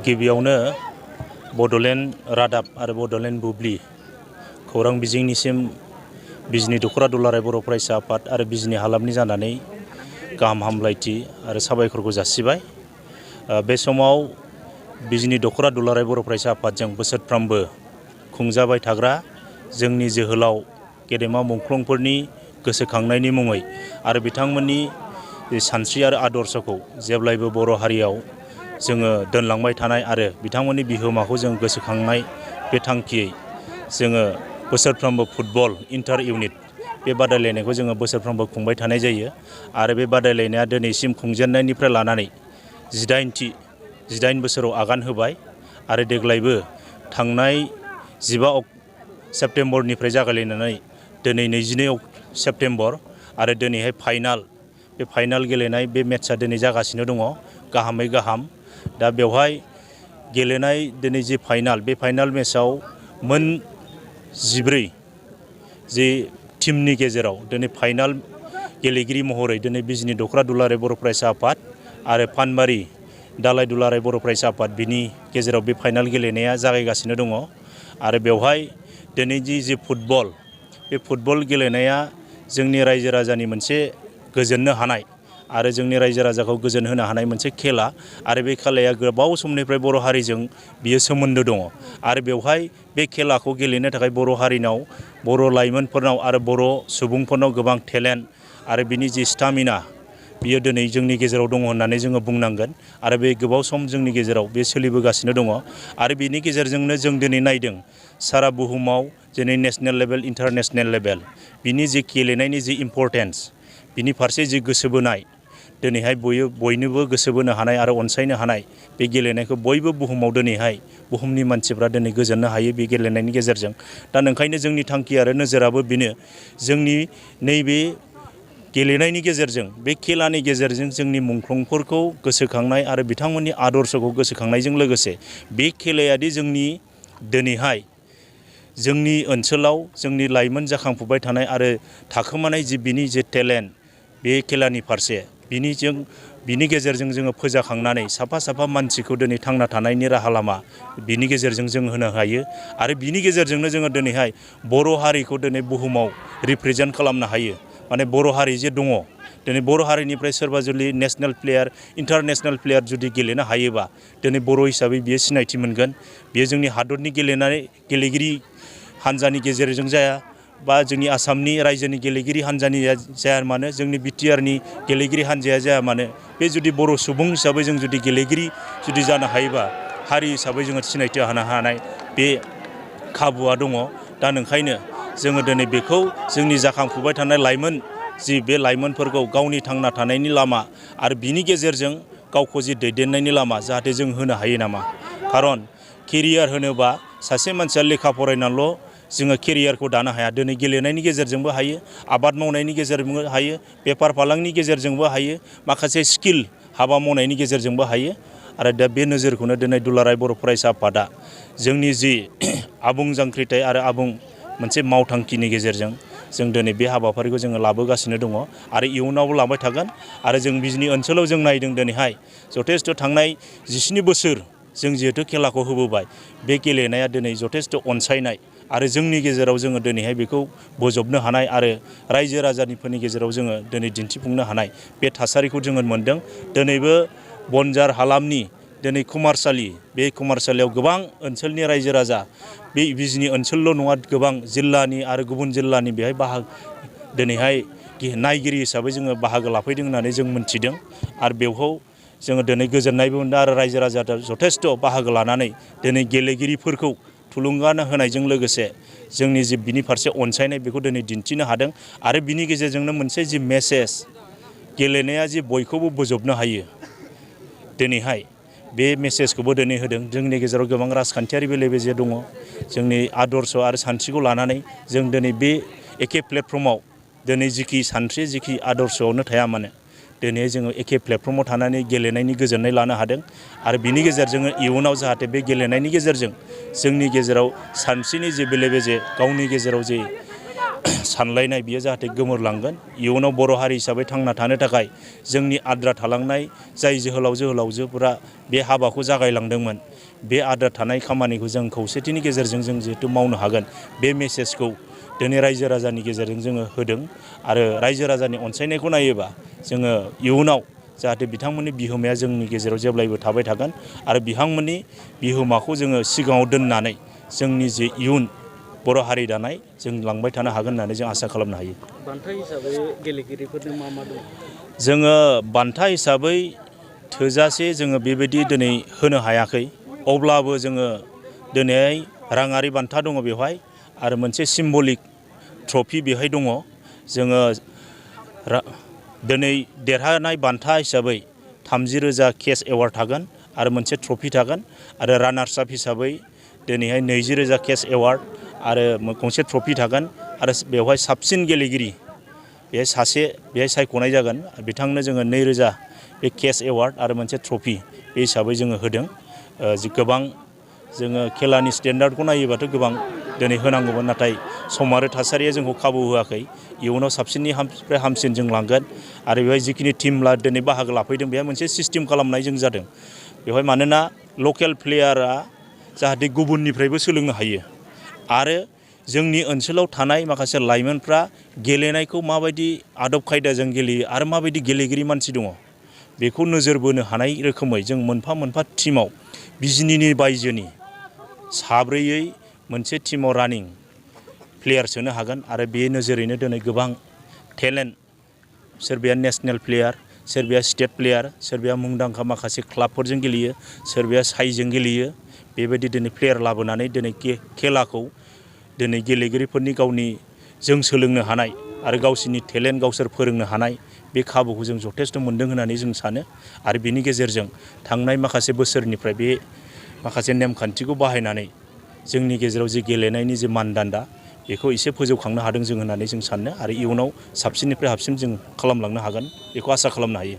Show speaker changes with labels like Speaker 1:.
Speaker 1: गिबियावनो बड'लेण्ड रादाब आरो बड'लेण्ड बुब्लि खौरां बिजोंनिसिम बिजनी दख'र दुलाराय बर' फरायसा आफाद आरो बिजनी हालामनि जानानै गाहाम हामलायथि आरो साबायखरखौ जासिबाय। बे समाव बिजनी दख'र दुलाराय बर' फरायसा आफादजों बोसोरफ्रोमबो खुंजाबाय थाग्रा जोंनि जोहोलाव गेदेमा मुंख्लंफोरनि गोसोखांनायनि मुङै आरो बिथांमोननि सानस्रि आरो आदर्शखौ जेब्लायबो बर' हारियाव जोङो दोनलांबाय थानाय आरो बिथांमोननि बिहोमाखौ जों गोसोखांनाय बे थांखियै जोङो बोसोरफ्रोमबो फुटबल इन्टार इउनिट बे बादायलायनायखौ जोङो बोसोरफ्रोमबो खुंबाय थानाय जायो आरो बे बादायलायनाया दिनैसिम खुंजेननायनिफ्राय लानानै 18 बोसोराव आगान होबाय आरो देग्लायबो थांनाय 15 सेप्तेम्बरनिफ्राय जागायलायनानै दिनै 22 सेप्तेम्बर आरो दिनैहाय फाइनाल बे फाइनाल गेलेनाय बे मेट्सआ दिनै जागासिनो दङ गाहामै गाहाम। दा बेवहाय गेलेनाय दिनै जि फाइनाल बे फाइनाल मेट्सआव मोन 14 जि टीमनि गेजेराव दिनै फाइनाल गेलेगिरि महरै दिनै बिजनी दख'र दुलाराय बर' फरायसा आफाद आरो पानबारि दालाय दुलाराय बर' फरायसा आफाद बिनि गेजेराव बे फाइनाल गेलेनाया जागायगासिनो दङ आरो बेवहाय दिनै जि फुटबल बे फुटबल गेलेनाया जोंनि रायजो राजानि मोनसे गोजोननो हानाय आरो जोंनि रायजो राजाखौ गोजोन होनो हानाय मोनसे खेला आरो बे खेलाया गोबाव समनिफ्राय बर' हारिजों बियो सोमोन्दो दङ आरो बेवहाय बे खेलाखौ गेलेनो थाखाय बर' हारिनाव बर' लाइमोनफोरनाव आरो बर' सुबुंफोरनाव गोबां टेलेन्ट आरो बिनि जि स्टामिना बियो दिनै जोंनि गेजेराव दङ होननानै जोङो बुंनांगोन आरो बे गोबाव सम जोंनि गेजेराव बे सोलिबोगासिनो दङ आरो बिनि गेजेरजोंनो जों दिनै नायदों सारा बुहुमाव दिनै नेशनेल लेभेल इन्टारनेशनेल लेभेल बिनि जि गेलेनायनि जि इम्परटेन्स बिनि फारसे जि गोसो बोनाय दिनैहाय बयनोबो गोसो बोनो हानाय आरो अनसायनो हानाय बे गेलेनायखौ बयबो बुहुमाव दिनैहाय बुहुमनि मानसिफ्रा दिनै गोजोननो हायो बे गेलेनायनि गेजेरजों। दा ओंखायनो जोंनि थांखि आरो नोजोराबो बेनो जोंनि नैबे गेलेनायनि गेजेरजों बे खेलानि गेजेरजों जोंनि मुंख्लंफोरखौ गोसोखांनाय आरो बिथांमोननि आदर्शखौ गोसोखांनायजों लोगोसे बे खेलायादि जोंनि दिनैहाय जोंनि ओनसोलाव जोंनि लाइमोन जाखांफुबाय थानाय आरो थाखोमानाय जि बिनि जे टेलेन्ट बे खेलानि फारसे बिनि गेजेरजों जोङो फोजाखांनानै साफा मानसिखौ दिनै थांना थानायनि राहा लामा बिनि गेजेरजों जों होनो हायो आरो बिनि गेजेरजोंनो जोङो दिनैहाय बर' हारिखौ दिनै बुहुमाव रिप्रेजेन्ट खालामनो हायो। माने बर' हारि जे दङ दिनै बर' हारिनिफ्राय सोरबा जुदि नेशनेल प्लेयार इन्टारनेशनेल प्लेयार जुदि गेलेनो हायोबा दिनै बर' हिसाबै बियो सिनायथि मोनगोन। बियो जोंनि हादरनि गेलेगिरि हान्जानि गेजेरजों जाया बा जोंनि आसामनि रायजोनि गेलेगिरि हान्जानि जाया मानो जोंनि बिटिआरनि गेलेगिरि हान्जाया जाया मानो बे जुदि बर' सुबुं हिसाबै जों जुदि गेलेगिरि जुदि जानो हायोबा हारि हिसाबै जोङो सिनायथि होनो हानाय बे खाबुआ दङ। दा ओंखायनो जोङो दिनै बेखौ जोंनि जाखांफुबाय थानाय लाइमोन जि बे लाइमोनफोरखौ गावनि थांना थानायनि लामा आरो बिनि गेजेरजों गावखौ जि दैदेननायनि लामा जाहाथे जों होनो हायो नामा। खारन केरियार होनोबा सासे मानसिया लेखा फरायनानैल' जोङो केरियारखौ दानो हाया। दिनै गेलेनायनि गेजेरजोंबो हायो, आबाद मावनायनि गेजेरजोंबो हायो, बेफार फालांगिनि गेजेरजोंबो हायो, माखासे स्किल हाबा मावनायनि गेजेरजोंबो हायो। आरो दा बे नोजोरखौनो दिनै दुलाराय बर' फरायसा आफादा जोंनि जि आबुं जांख्रिथाय आरो आबुं मोनसे मावथांखिनि गेजेरजों जों दिनै बे हाबाफारिखौ जोङो लाबोगासिनो दङ आरो इयुनावबो लांबाय थागोन। आरो जों बिजनी ओनसोलाव जों नायदों दिनैहाय जथेस्थ' थांनाय 17 बोसोर जों जिहेथु खेलाखौ होबोबाय बे गेलेनाया दिनै जथेस्थ' अनसायनाय आरो जोंनि गेजेराव जोङो दिनैहाय बेखौ बोजबनो हानाय आरो रायजो राजाफोरनि गेजेराव जोङो दिनै दिन्थिफुंनो हानाय बे थासारिखौ जोङो मोन्दों। दिनैबो बनजार हालामनि दिनै कुमारसालि बे कुमारसालियाव गोबां ओनसोलनि रायजो राजा बे बिजनी ओनसोलल' नङा गोबां जिल्लानि आरो गुबुन जिल्लानि बेहाय दिनैहाय नायगिरि हिसाबै जोङो बाहागो लाफैदों होननानै जों मोन्थिदों आरो बेवहाय जोङो दिनै गोजोननायबो मोनदों आरो रायजो राजा जथेस्थ' बाहागो लानानै दिनै गेलेगिरिफोरखौ थुलुंगा होनायजों लोगोसे जोंनि जि बिनि फारसे अनसायनाय बेखौ दिनै दिन्थिनो हादों आरो बिनि गेजेरजोंनो मोनसे जि मेसेज गेलेनाया जि बयखौबो बोजबनो हायो दिनैहाय बे मेसेजखौबो दिनै होदों। जोंनि गेजेराव गोबां राजखान्थियारि बेले-बेजे दङ। जोंनि आदर्श आरो सानस्रिखौ लानानै जों दिनै बे एखे प्लेटफर्माव दिनै जिखि सानस्रि जिखि आदर्शआवनो थाया मानो दिनै जोङो एखे प्लेटफर्माव थानानै गेलेनायनि गोजोननाय लानो हादों आरो बिनि गेजेरजों इयुनाव जाहाथे बे गेलेनायनि गेजेरजों जोंनि गेजेराव सानस्रिनि जे बेले-बेजे गावनि गेजेराव जे सानलायनाय बियो जाहाथे गोमोरलांगोन। इयुनाव बर' हारि हिसाबै थांना थानो थाखाय जोंनि आद्रा थालांनाय जाय जोहोलाव जोहोलावजोफोरा बे हाबाखौ जागायलांदोंमोन, बे आद्रा थानाय खामानिखौ जों खौसेथिनि गेजेरजों जों जिहेतु मावनो हागोन, बे मेसेजखौ दिनै रायजो राजानि गेजेरजों जोङो होदों। आरो रायजो राजानि अनसायनायखौ नायोबा जोङो इयुनाव जाहाथे बिथांमोननि बिहोमाया जोंनि गेजेराव जेब्लायबो थाबाय थागोन आरो बिथांमोननि बिहोमाखौ जोङो सिगाङाव दोननानै जोंनि जे इयुन बर' हारि दानाय जों लांबाय थानो हागोन होननानै जों आसा खालामनो हायो।
Speaker 2: बान्था हिसाबै गेलेगिरिफोरनो मा मा दं?
Speaker 1: जोङो बान्था हिसाबै थोजासे जोङो बेबायदि दिनै होनो हायाखै। अब्लाबो जोङो दिनै राङारि बान्था दङ बेवहाय आरो मोनसे सिम्बलिक ट्रफि बेहाय दङ। जोङो दिनै देरहानाय बान्था हिसाबै 30,000 केस एवार्ड थागोन आरो मोनसे ट्रफि थागोन आरो रानार्स आप हिसाबै दिनैहाय 20,000 केस एवार्ड आरो गंसे ट्रफि थागोन आरो बेवहाय साबसिन गेलेगिरि बेहाय सायख'नाय जागोन। बिथांनो जोङो 2,000 बे केस एवार्ड आरो मोनसे ट्रफि बे हिसाबै जोङो होदों। गोबां जोङो खेलानि स्टेन्डार्डखौ नायोबाथ' गोबां दिनै होनांगौमोन, नाथाय सम आरो थासारिया जोंखौ खाबु होआखै। इयुनाव साबसिननिफ्राय हामसिन जों लांगोन आरो बेवहाय जिखिनि टिम दिनै बाहागो लाफैदों बेहाय मोनसे सिस्टेम खालामनाय जों जादों बेवहाय। मानोना लकेल प्लेयारा जाहाथे गुबुननिफ्रायबो सोलोंनो हायो आरो जोंनि ओनसोलाव थानाय माखासे लाइमोनफ्रा गेलेनायखौ माबायदि आदब खायदाजों गेलेयो आरो माबायदि गेलेगिरि मानसि दङ बेखौ नोजोर बोनो हानाय रोखोमै जों मोनफा मोनफा टिमाव बिजिनिनि बायजोनि साब्रैयै मोनसे टिमाव रानिं प्लेयार सोनो हागोन आरो बे नोजोरैनो दिनै गोबां टेलेन्ट, सोरबाया नेसनेल प्लेयार, सोरबाया स्टेट प्लेयार, सोरबाया मुंदांखा माखासे क्लाबफोरजों गेलेयो, सोरबाया साइजों गेलेयो, बेबायदि दिनै प्लेयार लाबोनानै दिनै खेलाखौ दिनै गेलेगिरिफोरनि गावनि जों सोलोंनो हानाय आरो गावसोरनि टेलेन्ट गावसोर फोरोंनो हानाय बे खाबुखौ जों जथेस्थ' मोन्दों होननानै जों सानो। आरो बेनि गेजेरजों थांनाय माखासे बोसोरनिफ्राय बे माखासे नेमखान्थिखौ बाहायनानै जोंनि गेजेराव जे गेलेनायनि जे मानदान्दा बेखौ एसे फोजौखांनो हादों जों होननानै जों सानो आरो इयुनाव साबसिननिफ्राय हाबसिन जों खालामलांनो हागोन बेखौ आसा खालामनो हायो।